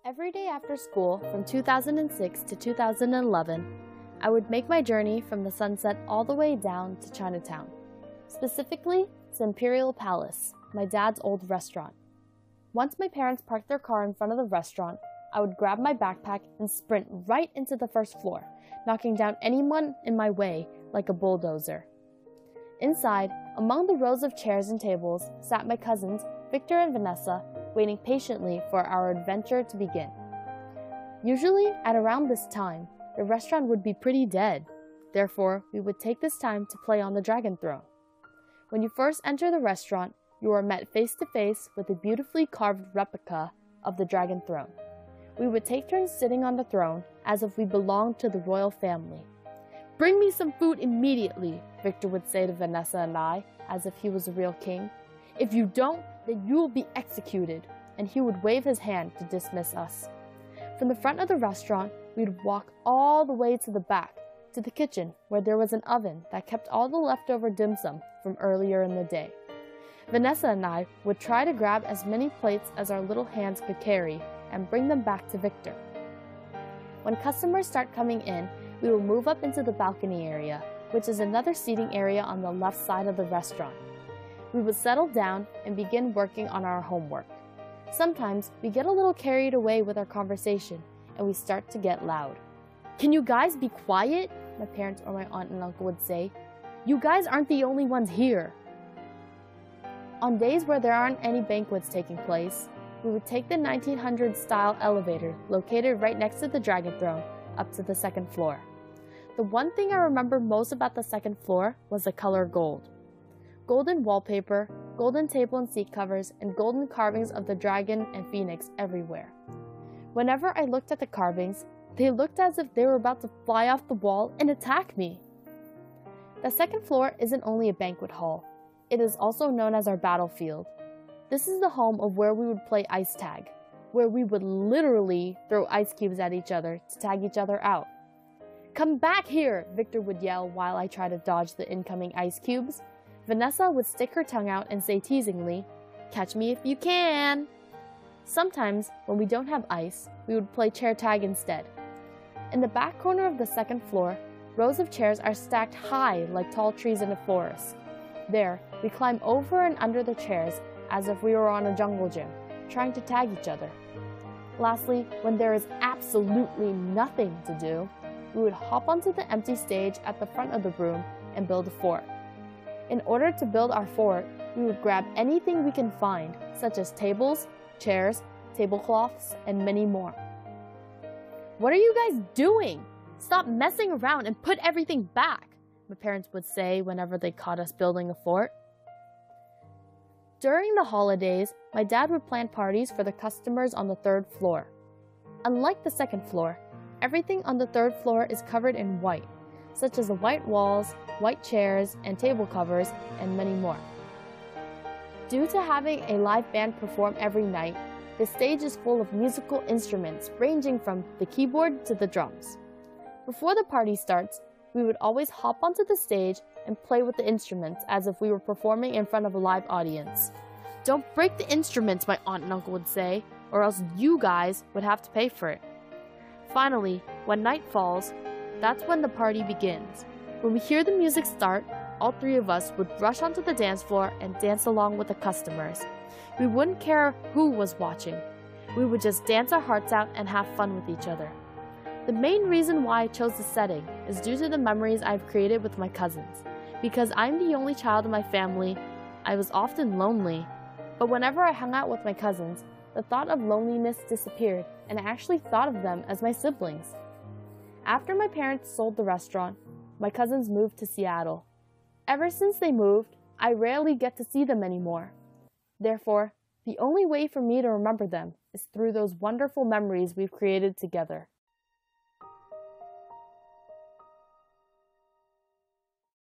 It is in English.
Every day after school, from 2006 to 2011, I would make my journey from the Sunset all the way down to Chinatown, specifically to Imperial Palace, my dad's old restaurant. Once my parents parked their car in front of the restaurant, I would grab my backpack and sprint right into the first floor, knocking down anyone in my way like a bulldozer. Inside, among the rows of chairs and tables, sat my cousins, Victor and Vanessa, waiting patiently for our adventure to begin. Usually, at around this time, the restaurant would be pretty dead. Therefore, we would take this time to play on the dragon throne. When you first enter the restaurant, you are met face to face with a beautifully carved replica of the dragon throne. We would take turns sitting on the throne as if we belonged to the royal family. "Bring me some food immediately," Victor would say to Vanessa and I, as if he was a real king. "If you don't, then you will be executed," and he would wave his hand to dismiss us. From the front of the restaurant, we'd walk all the way to the back, to the kitchen, where there was an oven that kept all the leftover dim sum from earlier in the day. Vanessa and I would try to grab as many plates as our little hands could carry and bring them back to Victor. When customers start coming in, we will move up into the balcony area, which is another seating area on the left side of the restaurant. We would settle down and begin working on our homework. Sometimes we get a little carried away with our conversation and we start to get loud. "Can you guys be quiet?" my parents or my aunt and uncle would say. "You guys aren't the only ones here." On days where there aren't any banquets taking place, we would take the 1900s style elevator located right next to the dragon throne up to the second floor. The one thing I remember most about the second floor was the color gold. Golden wallpaper, golden table and seat covers, and golden carvings of the dragon and phoenix everywhere. Whenever I looked at the carvings, they looked as if they were about to fly off the wall and attack me. The second floor isn't only a banquet hall. It is also known as our battlefield. This is the home of where we would play ice tag, where we would literally throw ice cubes at each other to tag each other out. "Come back here!" Victor would yell while I tried to dodge the incoming ice cubes. Vanessa would stick her tongue out and say teasingly, "Catch me if you can!" Sometimes, when we don't have ice, we would play chair tag instead. In the back corner of the second floor, rows of chairs are stacked high like tall trees in a forest. There, we climb over and under the chairs as if we were on a jungle gym, trying to tag each other. Lastly, when there is absolutely nothing to do, we would hop onto the empty stage at the front of the room and build a fort. In order to build our fort, we would grab anything we can find, such as tables, chairs, tablecloths, and many more. "What are you guys doing? Stop messing around and put everything back," my parents would say whenever they caught us building a fort. During the holidays, my dad would plan parties for the customers on the third floor. Unlike the second floor, everything on the third floor is covered in white, such as the white walls, white chairs, and table covers, and many more. Due to having a live band perform every night, the stage is full of musical instruments ranging from the keyboard to the drums. Before the party starts, we would always hop onto the stage and play with the instruments as if we were performing in front of a live audience. "Don't break the instruments," my aunt and uncle would say, "or else you guys would have to pay for it." Finally, when night falls, that's when the party begins. When we hear the music start, all three of us would rush onto the dance floor and dance along with the customers. We wouldn't care who was watching. We would just dance our hearts out and have fun with each other. The main reason why I chose this setting is due to the memories I've created with my cousins. Because I'm the only child in my family, I was often lonely. But whenever I hung out with my cousins, the thought of loneliness disappeared, and I actually thought of them as my siblings. After my parents sold the restaurant, my cousins moved to Seattle. Ever since they moved, I rarely get to see them anymore. Therefore, the only way for me to remember them is through those wonderful memories we've created together.